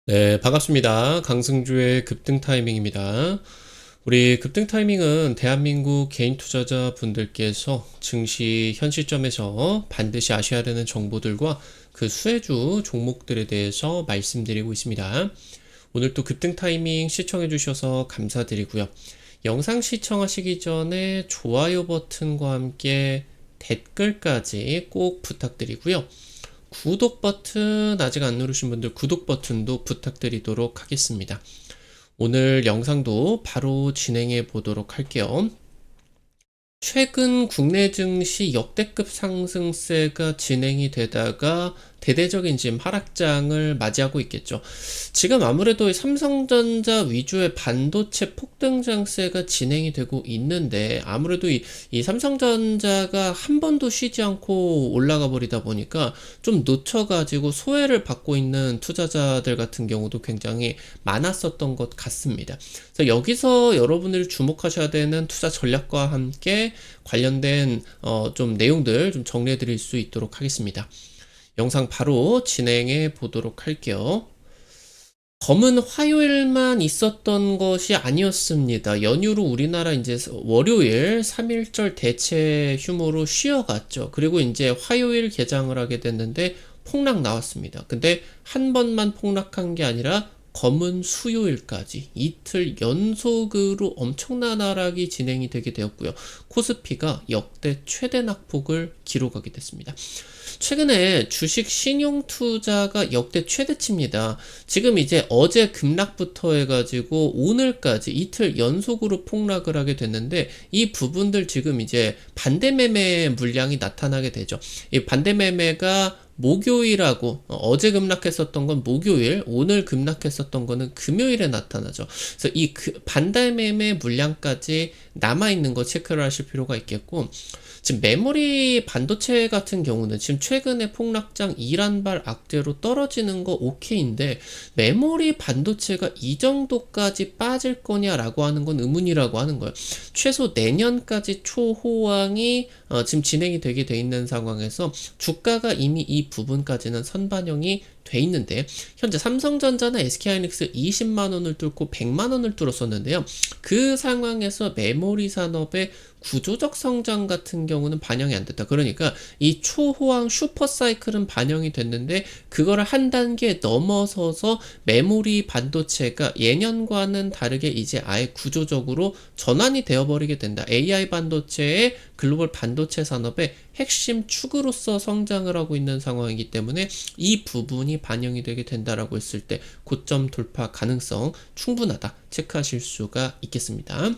네, 반갑습니다. 강승주의 급등 타이밍입니다. 우리 급등 타이밍은 대한민국 개인 투자자 분들께서 증시 현 시점에서 반드시 아셔야 되는 정보들과 그 수혜주 종목들에 대해서 말씀드리고 있습니다. 오늘 또 급등 타이밍 시청해 주셔서 감사드리고요. 영상 시청하시기 전에 좋아요 버튼과 함께 댓글까지 꼭 부탁드리고요. 구독 버튼 아직 안 누르신 분들 구독 버튼도 부탁드리도록 하겠습니다. 오늘 영상도 바로 진행해 보도록 할게요. 최근 국내 증시 역대급 상승세가 진행이 되다가 대대적인 지금 하락장을 맞이하고 있겠죠. 지금 아무래도 삼성전자 위주의 반도체 폭등장세가 진행이 되고 있는데 아무래도 이 삼성전자가 한 번도 쉬지 않고 올라가 버리다 보니까 좀 놓쳐가지고 소외를 받고 있는 투자자들 같은 경우도 굉장히 많았었던 것 같습니다. 그래서 여기서 여러분들이 주목하셔야 되는 투자 전략과 함께 관련된 좀 내용들 좀 정리해 드릴 수 있도록 하겠습니다. 영상 바로 진행해 보도록 할게요. 검은 화요일만 있었던 것이 아니었습니다. 연휴로 우리나라 이제 월요일 3.1절 대체 휴무로 쉬어갔죠. 그리고 이제 화요일 개장을 하게 됐는데 폭락 나왔습니다. 근데 한 번만 폭락한 게 아니라 검은 수요일까지 이틀 연속으로 엄청난 하락이 진행이 되게 되었고요. 코스피가 역대 최대 낙폭을 기록하게 됐습니다. 최근에 주식 신용 투자가 역대 최대치입니다. 지금 이제 어제 급락부터 해가지고 오늘까지 이틀 연속으로 폭락을 하게 됐는데 이 부분들 지금 이제 반대 매매 물량이 나타나게 되죠. 이 반대 매매가 목요일하고 어제 급락했었던 건 목요일, 오늘 급락했었던 거는 금요일에 나타나죠. 그래서 이 반대 매매 물량까지 남아있는 거 체크를 하실 필요가 있겠고, 지금 메모리 반도체 같은 경우는 지금 최근에 폭락장 이란발 악재로 떨어지는 거 오케이인데 메모리 반도체가 이 정도까지 빠질 거냐라고 하는 건 의문이라고 하는 거예요. 최소 내년까지 초호황이 지금 진행이 되게 돼 있는 상황에서 주가가 이미 이 부분까지는 선반영이 돼 있는데 현재 삼성전자나 SK하이닉스 20만원을 뚫고 100만원을 뚫었었는데요. 그 상황에서 메모리 산업의 구조적 성장 같은 경우는 반영이 안 됐다. 그러니까 이 초호황 슈퍼사이클은 반영이 됐는데 그거를 한 단계 넘어서서 메모리 반도체가 예년과는 다르게 이제 아예 구조적으로 전환이 되어버리게 된다. AI 반도체의 글로벌 반도체 산업의 핵심 축으로서 성장을 하고 있는 상황이기 때문에 이 부분이 반영이 되게 된다라고 했을 때 고점 돌파 가능성 충분하다 체크하실 수가 있겠습니다.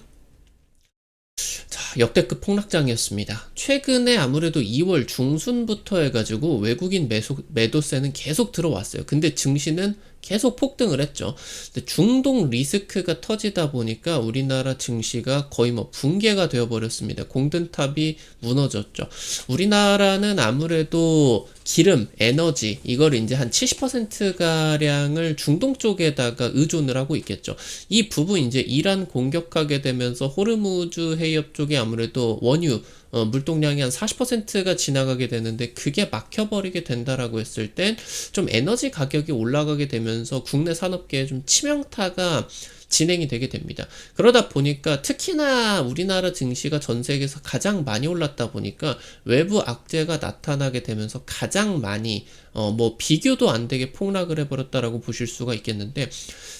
자, 역대급 폭락장이었습니다. 최근에 아무래도 2월 중순부터 해가지고 외국인 매도세는 계속 들어왔어요. 근데 증시는 계속 폭등을 했죠. 근데 중동 리스크가 터지다 보니까 우리나라 증시가 거의 뭐 붕괴가 되어버렸습니다. 공든탑이 무너졌죠. 우리나라는 아무래도 기름, 에너지 이걸 이제 한 70%가량을 중동 쪽에다가 의존을 하고 있겠죠. 이 부분 이제 이란 공격하게 되면서 호르무즈 해협 쪽에 아무래도 원유 물동량이 한 40%가 지나가게 되는데 그게 막혀버리게 된다라고 했을 땐 좀 에너지 가격이 올라가게 되면서 국내 산업계에 좀 치명타가 진행이 되게 됩니다. 그러다 보니까 특히나 우리나라 증시가 전 세계에서 가장 많이 올랐다 보니까 외부 악재가 나타나게 되면서 가장 많이 뭐 비교도 안 되게 폭락을 해버렸다라고 보실 수가 있겠는데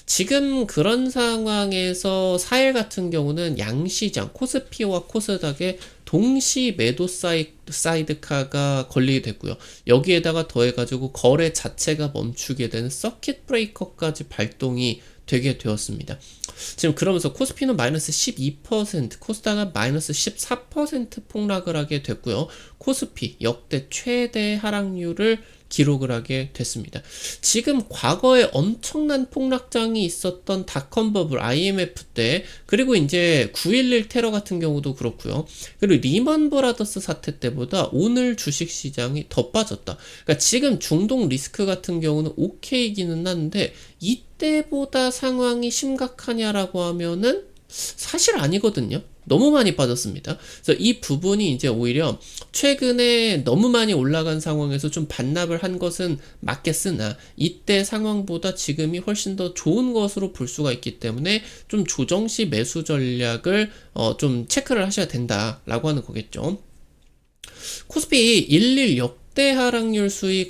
지금 그런 상황에서 4일 같은 경우는 양시장 코스피와 코스닥의 동시 매도 사이드카가 걸리게 됐고요. 여기에다가 더해가지고 거래 자체가 멈추게 되는 서킷 브레이커까지 발동이 되게 되었습니다. 지금 그러면서 코스피는 마이너스 12%, 코스닥은 마이너스 14% 폭락을 하게 됐고요. 코스피 역대 최대 하락률을 기록을 하게 됐습니다. 지금 과거에 엄청난 폭락장이 있었던 닷컴 버블 IMF 때 그리고 이제 9.11 테러 같은 경우도 그렇고요. 그리고 리먼 브라더스 사태 때보다 오늘 주식시장이 더 빠졌다. 그러니까 지금 중동 리스크 같은 경우는 오케이기는 한데 이때보다 상황이 심각하냐라고 하면은 사실 아니거든요. 너무 많이 빠졌습니다. 그래서 이 부분이 이제 오히려 최근에 너무 많이 올라간 상황에서 좀 반납을 한 것은 맞겠으나 이때 상황보다 지금이 훨씬 더 좋은 것으로 볼 수가 있기 때문에 좀 조정시 매수 전략을 좀 체크를 하셔야 된다라고 하는 거겠죠. 코스피 11 역대 하락률 순위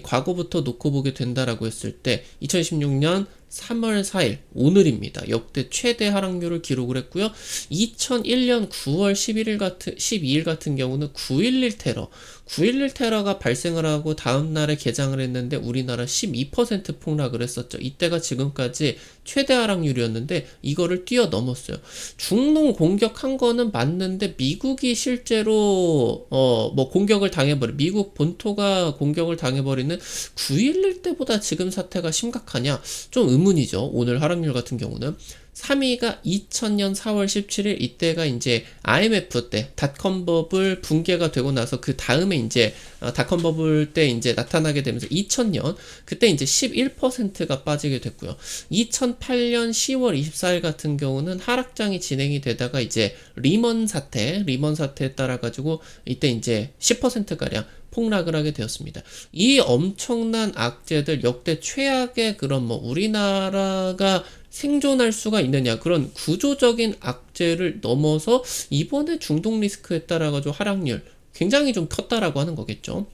과거부터 놓고 보게 된다라고 했을 때 2016년 3월 4일 오늘입니다. 역대 최대 하락률을 기록을 했고요. 2001년 9월 12일 같은 경우는 9.11 테러 9.11 테러가 발생을 하고 다음날에 개장을 했는데 우리나라 12% 폭락을 했었죠. 이때가 지금까지 최대 하락률이었는데 이거를 뛰어넘었어요. 중동 공격한 거는 맞는데 미국이 실제로 뭐 공격을 당해버린 미국 본토가 공격을 당해버리는 9.11 때보다 지금 사태가 심각하냐? 좀 의문이죠. 오늘 하락률 같은 경우는 3위가 2000년 4월 17일 이때가 이제 IMF 때 닷컴 버블 붕괴가 되고 나서 그 다음에 이제 닷컴 버블 때 이제 나타나게 되면서 2000년 그때 이제 11%가 빠지게 됐고요. 2008년 10월 24일 같은 경우는 하락장이 진행이 되다가 이제 리먼 사태에 따라 가지고 이때 이제 10%가량 폭락을 하게 되었습니다. 이 엄청난 악재들 역대 최악의 그런 뭐 우리나라가 생존할 수가 있느냐 그런 구조적인 악재를 넘어서 이번에 중동 리스크에 따라 가지고 하락률 굉장히 좀 컸다라고 하는 거겠죠.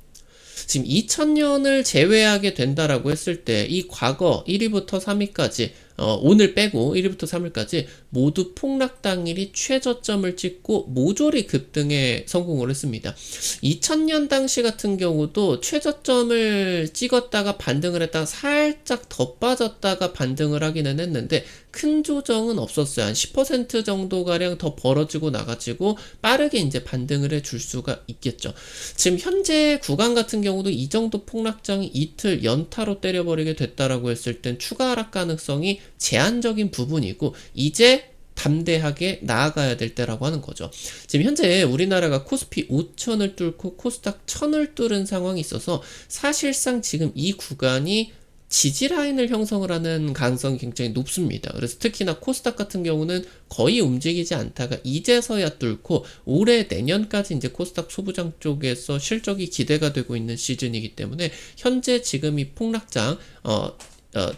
지금 2000년을 제외하게 된다라고 했을 때 이 과거 1위부터 3위까지 오늘 빼고 1위부터 3위까지 모두 폭락 당일이 최저점을 찍고 모조리 급등에 성공을 했습니다. 2000년 당시 같은 경우도 최저점을 찍었다가 반등을 했다가 살짝 더 빠졌다가 반등을 하기는 했는데 큰 조정은 없었어요. 한 10% 정도가량 더 벌어지고 나가지고 빠르게 이제 반등을 해줄 수가 있겠죠. 지금 현재 구간 같은 경우도 이 정도 폭락장이 이틀 연타로 때려버리게 됐다라고 했을 땐 추가 하락 가능성이 제한적인 부분이고 이제 담대하게 나아가야 될 때라고 하는 거죠. 지금 현재 우리나라가 코스피 5천을 뚫고 코스닥 1000을 뚫은 상황이 있어서 사실상 지금 이 구간이 지지라인을 형성을 하는 가능성이 굉장히 높습니다. 그래서 특히나 코스닥 같은 경우는 거의 움직이지 않다가 이제서야 뚫고 올해 내년까지 이제 코스닥 소부장 쪽에서 실적이 기대가 되고 있는 시즌이기 때문에 현재 지금 이 폭락장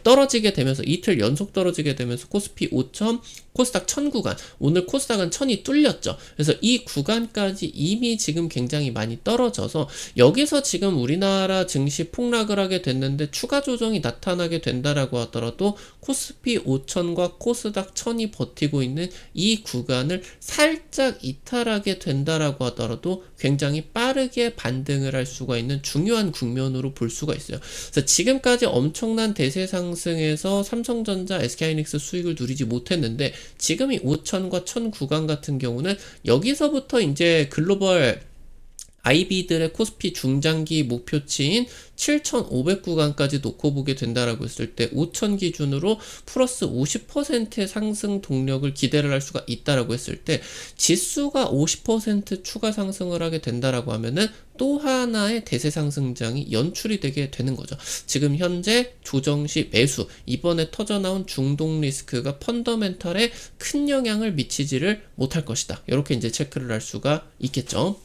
떨어지게 되면서 이틀 연속 떨어지게 되면서 코스피 5천, 코스닥 1000 구간 오늘 코스닥은 1000이 뚫렸죠. 그래서 이 구간까지 이미 지금 굉장히 많이 떨어져서 여기서 지금 우리나라 증시 폭락을 하게 됐는데 추가 조정이 나타나게 된다라고 하더라도 코스피 5000과 코스닥 1000이 버티고 있는 이 구간을 살짝 이탈하게 된다라고 하더라도 굉장히 빠르게 반등을 할 수가 있는 중요한 국면으로 볼 수가 있어요. 그래서 지금까지 엄청난 대세 상승에서 삼성전자, SK하이닉스 수익을 누리지 못했는데 지금 이 5000과 1000 구간 같은 경우는 여기서부터 이제 글로벌 IB들의 코스피 중장기 목표치인 7,500 구간까지 놓고 보게 된다라고 했을 때 5,000 기준으로 플러스 50%의 상승 동력을 기대를 할 수가 있다라고 했을 때 지수가 50% 추가 상승을 하게 된다라고 하면은 또 하나의 대세 상승장이 연출이 되게 되는 거죠. 지금 현재 조정시 매수 이번에 터져나온 중동 리스크가 펀더멘털에 큰 영향을 미치지를 못할 것이다. 이렇게 이제 체크를 할 수가 있겠죠.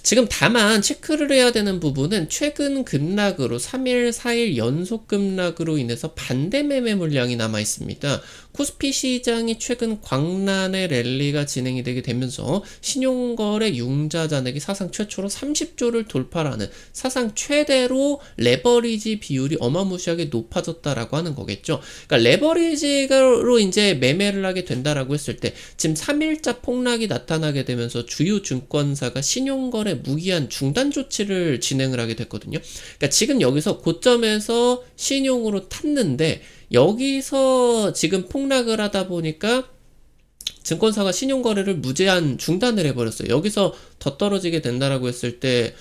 지금 다만 체크를 해야 되는 부분은 최근 급락으로 3일, 4일 연속 급락으로 인해서 반대 매매 물량이 남아 있습니다. 코스피 시장이 최근 광란의 랠리가 진행이 되게 되면서 신용거래 융자 잔액이 사상 최초로 30조를 돌파하는 사상 최대로 레버리지 비율이 어마무시하게 높아졌다라고 하는 거겠죠. 그러니까 레버리지로 이제 매매를 하게 된다라고 했을 때 지금 3일자 폭락이 나타나게 되면서 주요 증권사가 신용거래 무기한 중단 조치를 진행을 하게 됐거든요. 그러니까 지금 여기서 고점에서 신용으로 탔는데 여기서 지금 폭락을 하다 보니까 증권사가 신용거래를 무제한 중단을 해버렸어요. 여기서 더 떨어지게 된다라고 했을 때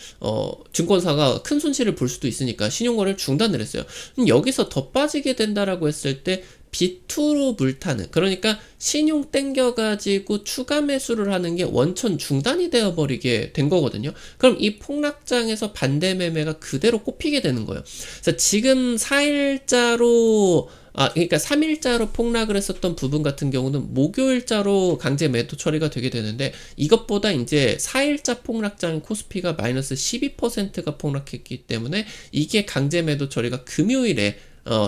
증권사가 큰 손실을 볼 수도 있으니까 신용거래를 중단을 했어요. 여기서 더 빠지게 된다라고 했을 때 B2로 물타는, 그러니까 신용 땡겨가지고 추가 매수를 하는 게 원천 중단이 되어버리게 된 거거든요. 그럼 이 폭락장에서 반대 매매가 그대로 꼽히게 되는 거예요. 그래서 지금 4일자로 그러니까 3일자로 폭락을 했었던 부분 같은 경우는 목요일자로 강제 매도 처리가 되게 되는데, 이것보다 이제 4일자 폭락장인 코스피가 마이너스 12%가 폭락했기 때문에 이게 강제 매도 처리가 금요일에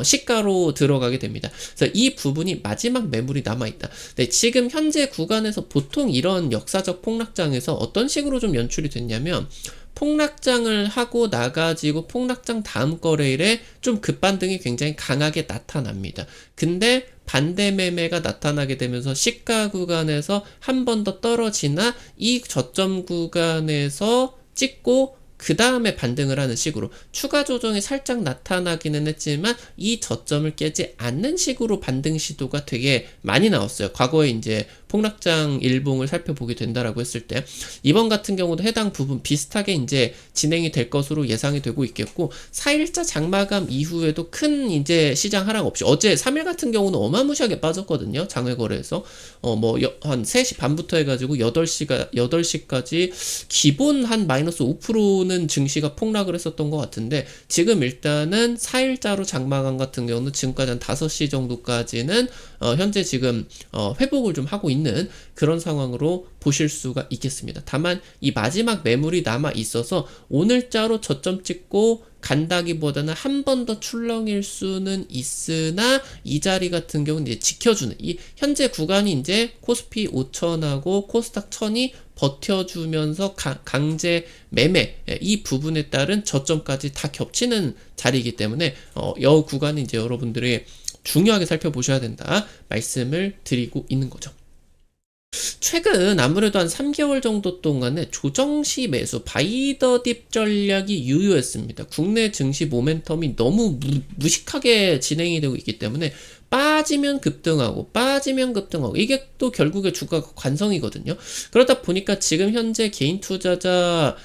시가로 들어가게 됩니다. 그래서 이 부분이 마지막 매물이 남아있다. 네, 지금 현재 구간에서 보통 이런 역사적 폭락장에서 어떤 식으로 좀 연출이 됐냐면, 폭락장을 하고 나가지고 폭락장 다음 거래일에 좀 급반등이 굉장히 강하게 나타납니다. 근데 반대 매매가 나타나게 되면서 시가 구간에서 한 번 더 떨어지나 이 저점 구간에서 찍고 그 다음에 반등을 하는 식으로 추가 조정이 살짝 나타나기는 했지만 이 저점을 깨지 않는 식으로 반등 시도가 되게 많이 나왔어요. 과거에 이제 폭락장 일봉을 살펴보게 된다라고 했을 때 이번 같은 경우도 해당 부분 비슷하게 이제 진행이 될 것으로 예상이 되고 있겠고, 4일자 장마감 이후에도 큰 이제 시장 하락 없이 어제 3일 같은 경우는 어마무시하게 빠졌거든요. 장외 거래에서 한 3시 반부터 해가지고 8시까지 기본 한 마이너스 5%는 증시가 폭락을 했었던 것 같은데, 지금 일단은 4일자로 장마감 같은 경우는 지금까지 한 5시 정도까지는 현재 지금 회복을 좀 하고 있는 그런 상황으로 보실 수가 있겠습니다. 다만 이 마지막 매물이 남아 있어서 오늘자로 저점 찍고 간다기보다는 한 번 더 출렁일 수는 있으나 이 자리 같은 경우는 이제 지켜주는, 이 현재 구간이 이제 코스피 5천하고 코스닥 1000이 버텨주면서 강제 매매, 이 부분에 따른 저점까지 다 겹치는 자리이기 때문에 이 구간은 이제 여러분들이 중요하게 살펴보셔야 된다 말씀을 드리고 있는 거죠. 최근 아무래도 한 3개월 정도 동안에 조정시 매수, 바이 더 딥 전략이 유효했습니다. 국내 증시 모멘텀이 너무 무식하게 진행이 되고 있기 때문에 빠지면 급등하고 이게 또 결국에 주가가 관성이거든요. 그러다 보니까 지금 현재 개인 투자자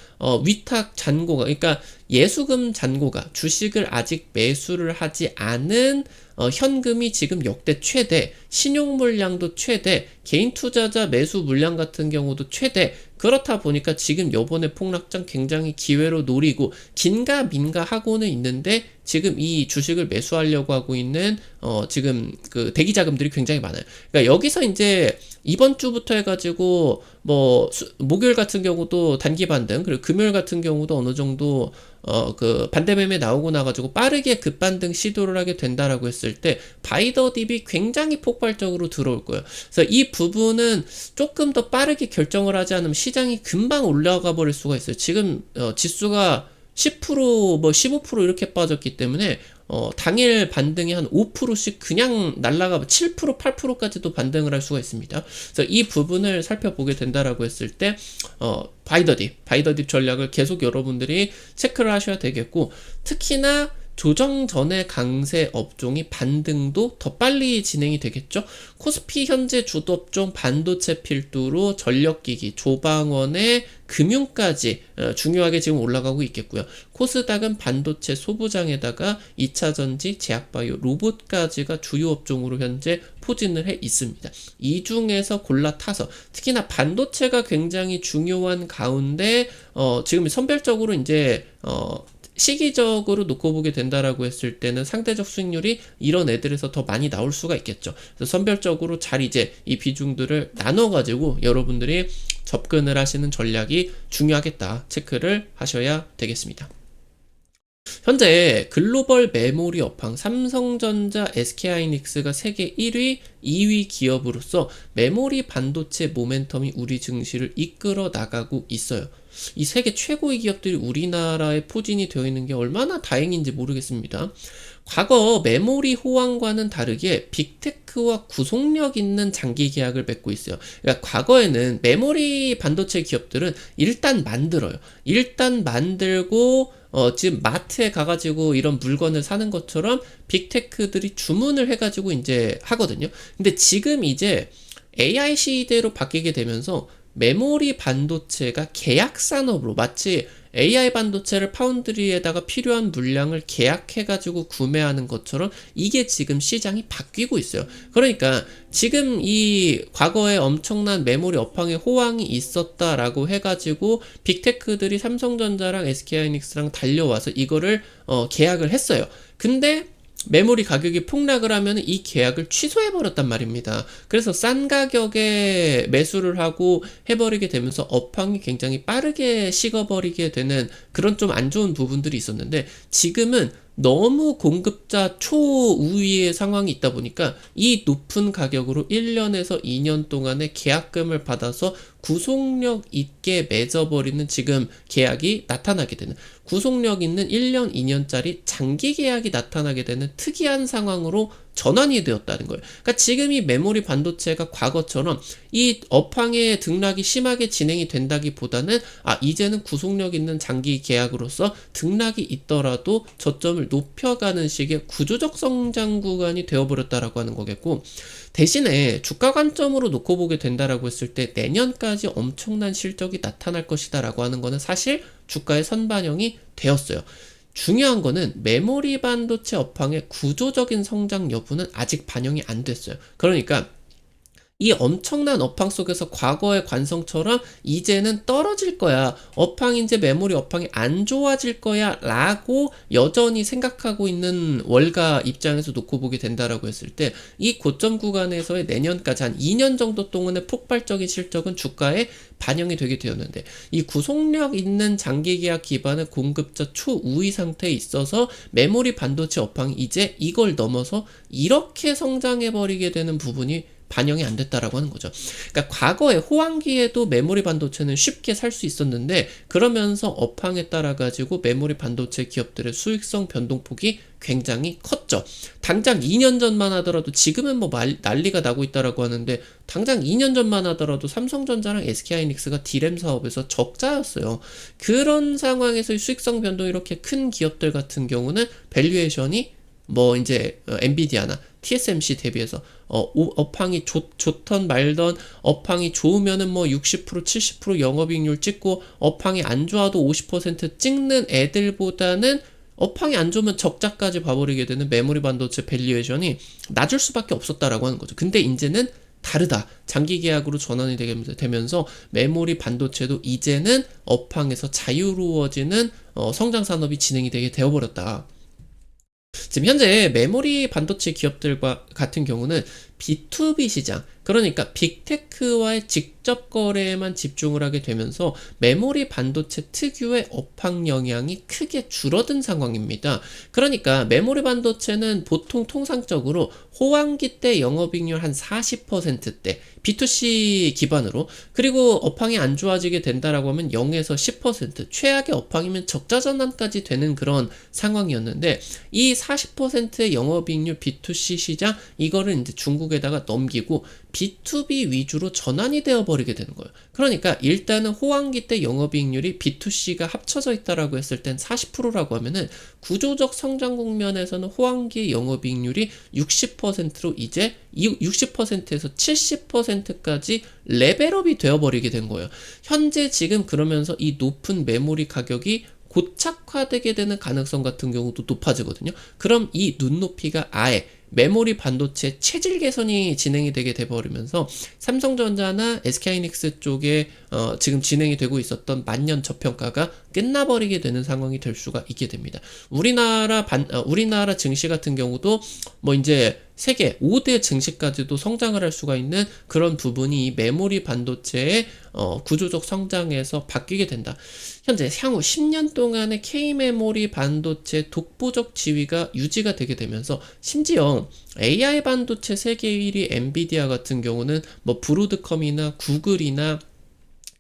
위탁 잔고가, 그러니까 예수금 잔고가, 주식을 아직 매수를 하지 않은 현금이 지금 역대 최대, 신용 물량도 최대, 개인 투자자 매수 물량 같은 경우도 최대. 그렇다 보니까 지금 요번에 폭락장 굉장히 기회로 노리고 긴가 민가 하고는 있는데, 지금 이 주식을 매수하려고 하고 있는 지금 그 대기 자금들이 굉장히 많아요. 그러니까 여기서 이제 이번 주부터 해가지고 목요일 같은 경우도 단기 반등, 그리고 금요일 같은 경우도 어느 정도 그 반대 매매 나오고 나가지고 빠르게 급반등 시도를 하게 된다라고 했을 때 바이 더 딥이 굉장히 폭발적으로 들어올 거예요. 그래서 이 부분은 조금 더 빠르게 결정을 하지 않으면 시장이 금방 올라가 버릴 수가 있어요. 지금 지수가 10% 15% 이렇게 빠졌기 때문에 당일 반등이 한 5%씩 그냥 날라가 7% 8%까지도 반등을 할 수가 있습니다. 그래서 이 부분을 살펴보게 된다라고 했을 때 바이 더 딥 전략을 계속 여러분들이 체크를 하셔야 되겠고, 특히나 조정 전에 강세 업종이 반등도 더 빨리 진행이 되겠죠. 코스피 현재 주도 업종 반도체 필두로 전력기기, 조방원의 금융까지 중요하게 지금 올라가고 있겠고요. 코스닥은 반도체 소부장에다가 2차전지, 제약바이오, 로봇까지가 주요 업종으로 현재 포진을 해 있습니다. 이 중에서 골라타서 특히나 반도체가 굉장히 중요한 가운데 지금 선별적으로 이제 시기적으로 놓고 보게 된다라고 했을 때는 상대적 수익률이 이런 애들에서 더 많이 나올 수가 있겠죠. 그래서 선별적으로 잘 이제 이 비중들을 나눠가지고 여러분들이 접근을 하시는 전략이 중요하겠다 체크를 하셔야 되겠습니다. 현재 글로벌 메모리 업황 삼성전자, SK하이닉스가 세계 1위, 2위 기업으로서 메모리 반도체 모멘텀이 우리 증시를 이끌어 나가고 있어요. 이 세계 최고의 기업들이 우리나라에 포진이 되어 있는 게 얼마나 다행인지 모르겠습니다. 과거 메모리 호황과는 다르게 빅테크와 구속력 있는 장기 계약을 맺고 있어요. 그러니까 과거에는 메모리 반도체 기업들은 일단 만들어요. 일단 만들고 지금 마트에 가가지고 이런 물건을 사는 것처럼 빅테크들이 주문을 해가지고 이제 하거든요. 근데 지금 이제 AI 시대로 바뀌게 되면서 메모리 반도체가 계약 산업으로, 마치 AI 반도체를 파운드리에다가 필요한 물량을 계약해가지고 구매하는 것처럼 이게 지금 시장이 바뀌고 있어요. 그러니까 지금 이 과거에 엄청난 메모리 업황의 호황이 있었다라고 해가지고 빅테크들이 삼성전자랑 SK하이닉스랑 달려와서 이거를 계약을 했어요. 근데 메모리 가격이 폭락을 하면 이 계약을 취소해버렸단 말입니다. 그래서 싼 가격에 매수를 하고 해버리게 되면서 업황이 굉장히 빠르게 식어버리게 되는 그런 좀 안 좋은 부분들이 있었는데, 지금은 너무 공급자 초우위의 상황이 있다 보니까 이 높은 가격으로 1년에서 2년 동안의 계약금을 받아서 구속력 있게 맺어버리는 지금 계약이 나타나게 되는, 구속력 있는 1년, 2년짜리 장기 계약이 나타나게 되는 특이한 상황으로 전환이 되었다는 거예요. 그러니까 지금 이 메모리 반도체가 과거처럼 이 업황의 등락이 심하게 진행이 된다기보다는 이제는 구속력 있는 장기 계약으로서 등락이 있더라도 저점을 높여가는 식의 구조적 성장 구간이 되어버렸다라고 하는 거겠고, 대신에 주가 관점으로 놓고 보게 된다라고 했을 때 내년까지 엄청난 실적이 나타날 것이다라고 하는 거는 사실 주가에 선반영이 되었어요. 중요한 거는 메모리 반도체 업황의 구조적인 성장 여부는 아직 반영이 안 됐어요. 그러니까 이 엄청난 업황 속에서 과거의 관성처럼 이제는 떨어질 거야, 업황 이제 메모리 업황이 안 좋아질 거야 라고 여전히 생각하고 있는 월가 입장에서 놓고 보게 된다라고 했을 때 이 고점 구간에서의 내년까지 한 2년 정도 동안의 폭발적인 실적은 주가에 반영이 되게 되었는데, 이 구속력 있는 장기 계약 기반의 공급자 초우위 상태에 있어서 메모리 반도체 업황이 이제 이걸 넘어서 이렇게 성장해버리게 되는 부분이 반영이 안 됐다라고 하는 거죠. 그러니까 과거에 호황기에도 메모리 반도체는 쉽게 살 수 있었는데, 그러면서 업황에 따라 가지고 메모리 반도체 기업들의 수익성 변동폭이 굉장히 컸죠. 당장 2년 전만 하더라도, 지금은 뭐 난리가 나고 있다라고 하는데 당장 2년 전만 하더라도 삼성전자랑 SK하이닉스가 D램 사업에서 적자였어요. 그런 상황에서 수익성 변동이 이렇게 큰 기업들 같은 경우는 밸류에이션이 뭐 이제 엔비디아나 TSMC 대비해서 업황이 좋던 말던, 업황이 좋으면은 뭐 60% 70% 영업이익률 찍고 업황이 안 좋아도 50% 찍는 애들보다는 업황이 안 좋으면 적자까지 봐버리게 되는 메모리 반도체 밸류에이션이 낮을 수밖에 없었다라고 하는 거죠. 근데 이제는 다르다. 장기 계약으로 전환이 되면서 메모리 반도체도 이제는 업황에서 자유로워지는 성장 산업이 진행이 되게 되어버렸다. 지금 현재 메모리 반도체 기업들과 같은 경우는 B2B 시장, 그러니까 빅테크와의 직접 거래에만 집중을 하게 되면서 메모리 반도체 특유의 업황 영향이 크게 줄어든 상황입니다. 그러니까 메모리 반도체는 보통 통상적으로 호황기 때 영업이익률 한 40%대 B2C 기반으로, 그리고 업황이 안 좋아지게 된다라고 하면 0에서 10%, 최악의 업황이면 적자 전환까지 되는 그런 상황이었는데, 이 40%의 영업이익률 B2C 시장, 이거를 이제 중국에다가 넘기고 B2B 위주로 전환이 되어버리게 되는 거예요. 그러니까 일단은 호황기 때 영업이익률이 B2C가 합쳐져 있다라고 했을 땐 40%라고 하면은 구조적 성장 국면에서는 호황기의 영업이익률이 60%로 이제 60%에서 70%까지 레벨업이 되어버리게 된 거예요. 현재 지금 그러면서 이 높은 메모리 가격이 고착화되게 되는 가능성 같은 경우도 높아지거든요. 그럼 이 눈높이가 아예 메모리 반도체 체질 개선이 진행이 되게 돼버리면서 삼성전자나 SK하이닉스 쪽에 지금 진행이 되고 있었던 만년 저평가가 끝나버리게 되는 상황이 될 수가 있게 됩니다. 우리나라 증시 같은 경우도 뭐 이제 세계 5대 증시까지도 성장을 할 수가 있는 그런 부분이 이 메모리 반도체의 구조적 성장에서 바뀌게 된다. 현재 향후 10년 동안의 K메모리 반도체 독보적 지위가 유지가 되게 되면서, 심지어 AI 반도체 세계 1위 엔비디아 같은 경우는 뭐 브로드컴이나 구글이나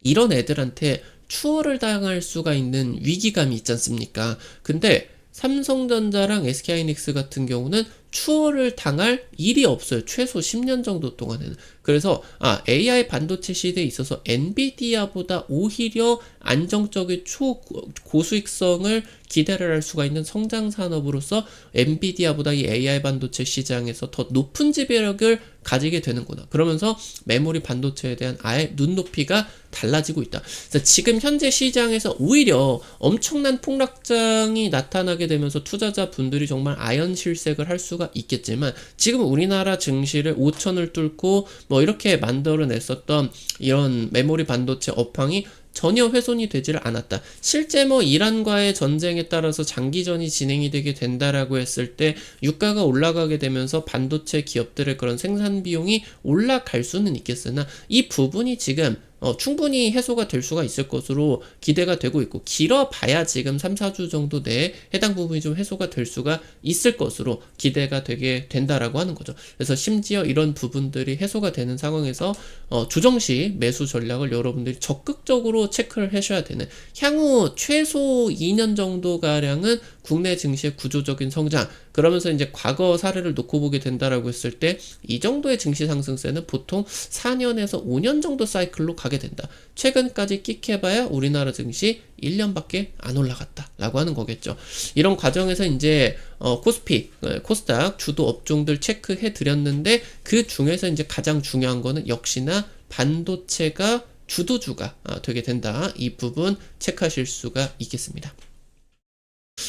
이런 애들한테 추월을 당할 수가 있는 위기감이 있지 않습니까? 근데 삼성전자랑 SK하이닉스 같은 경우는 추월을 당할 일이 없어요. 최소 10년 정도 동안에는. 그래서 AI 반도체 시대에 있어서 엔비디아보다 오히려 안정적인 초고수익성을 기대를 할 수가 있는 성장 산업으로서 엔비디아보다 이 AI 반도체 시장에서 더 높은 지배력을 가지게 되는구나. 그러면서 메모리 반도체에 대한 아예 눈높이가 달라지고 있다. 그래서 지금 현재 시장에서 오히려 엄청난 폭락장이 나타나게 되면서 투자자분들이 정말 아연실색을 할 수가 있겠지만, 지금 우리나라 증시를 5천을 뚫고 뭐 이렇게 만들어냈었던 이런 메모리 반도체 업황이 전혀 훼손이 되지를 않았다. 실제 뭐 이란과의 전쟁에 따라서 장기전이 진행이 되게 된다라고 했을 때 유가가 올라가게 되면서 반도체 기업들의 그런 생산 비용이 올라갈 수는 있겠으나, 이 부분이 지금 충분히 해소가 될 수가 있을 것으로 기대가 되고 있고, 길어봐야 지금 3, 4주 정도 내에 해당 부분이 좀 해소가 될 수가 있을 것으로 기대가 되게 된다라고 하는 거죠. 그래서 심지어 이런 부분들이 해소가 되는 상황에서 조정시 매수 전략을 여러분들이 적극적으로 체크를 하셔야 되는, 향후 최소 2년 정도가량은 국내 증시의 구조적인 성장, 그러면서 이제 과거 사례를 놓고 보게 된다라고 했을 때 이 정도의 증시 상승세는 보통 4년에서 5년 정도 사이클로 가게 된다. 최근까지 끽해봐야 우리나라 증시 1년밖에 안 올라갔다 라고 하는 거겠죠. 이런 과정에서 이제 코스피, 코스닥 주도 업종들 체크해 드렸는데, 그 중에서 이제 가장 중요한 거는 역시나 반도체가 주도주가 되게 된다. 이 부분 체크하실 수가 있겠습니다.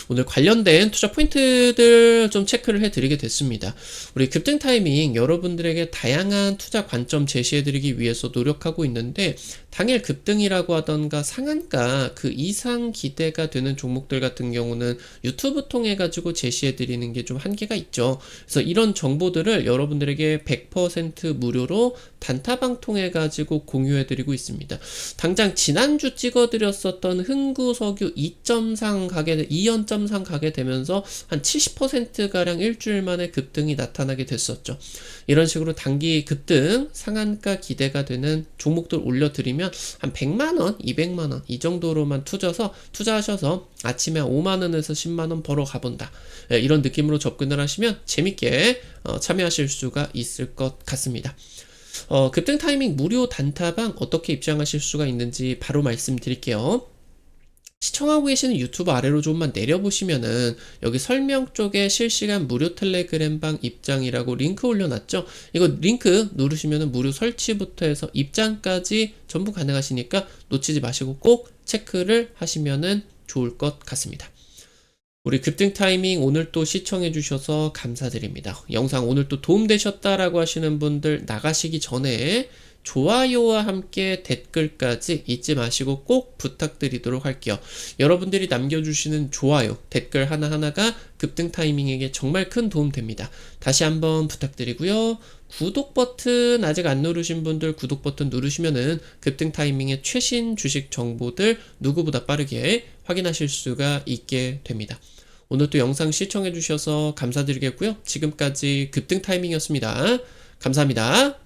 오늘 관련된 투자 포인트들 좀 체크를 해드리게 됐습니다. 우리 급등 타이밍 여러분들에게 다양한 투자 관점 제시해드리기 위해서 노력하고 있는데, 당일 급등이라고 하던가 상한가 그 이상 기대가 되는 종목들 같은 경우는 유튜브 통해 가지고 제시해드리는 게 좀 한계가 있죠. 그래서 이런 정보들을 여러분들에게 100% 무료로 단타방 통해 가지고 공유해드리고 있습니다. 당장 지난주 찍어드렸었던 흥구석유 2연점3 가게 되면서 한 70%가량 일주일 만에 급등이 나타나게 됐었죠. 이런 식으로 단기 급등 상한가 기대가 되는 종목들 올려드리면 한 100만원, 200만원 이 정도로만 투자하셔서 아침에 5만원에서 10만원 벌어 가본다, 이런 느낌으로 접근을 하시면 재밌게 참여하실 수가 있을 것 같습니다. 급등 타이밍 무료 단타방 어떻게 입장하실 수가 있는지 바로 말씀드릴게요. 시청하고 계시는 유튜브 아래로 조금만 내려보시면은 여기 설명 쪽에 실시간 무료 텔레그램방 입장이라고 링크 올려놨죠. 이거 링크 누르시면은 무료 설치부터 해서 입장까지 전부 가능하시니까 놓치지 마시고 꼭 체크를 하시면은 좋을 것 같습니다. 우리 급등 타이밍 오늘 또 시청해 주셔서 감사드립니다. 영상 오늘 또 도움되셨다라고 하시는 분들 나가시기 전에 좋아요와 함께 댓글까지 잊지 마시고 꼭 부탁드리도록 할게요. 여러분들이 남겨주시는 좋아요, 댓글 하나하나가 급등 타이밍에게 정말 큰 도움 됩니다. 다시 한번 부탁드리고요. 구독 버튼 아직 안 누르신 분들 구독 버튼 누르시면은 급등 타이밍의 최신 주식 정보들 누구보다 빠르게 확인하실 수가 있게 됩니다. 오늘 또 영상 시청해 주셔서 감사드리겠고요. 지금까지 급등 타이밍이었습니다. 감사합니다.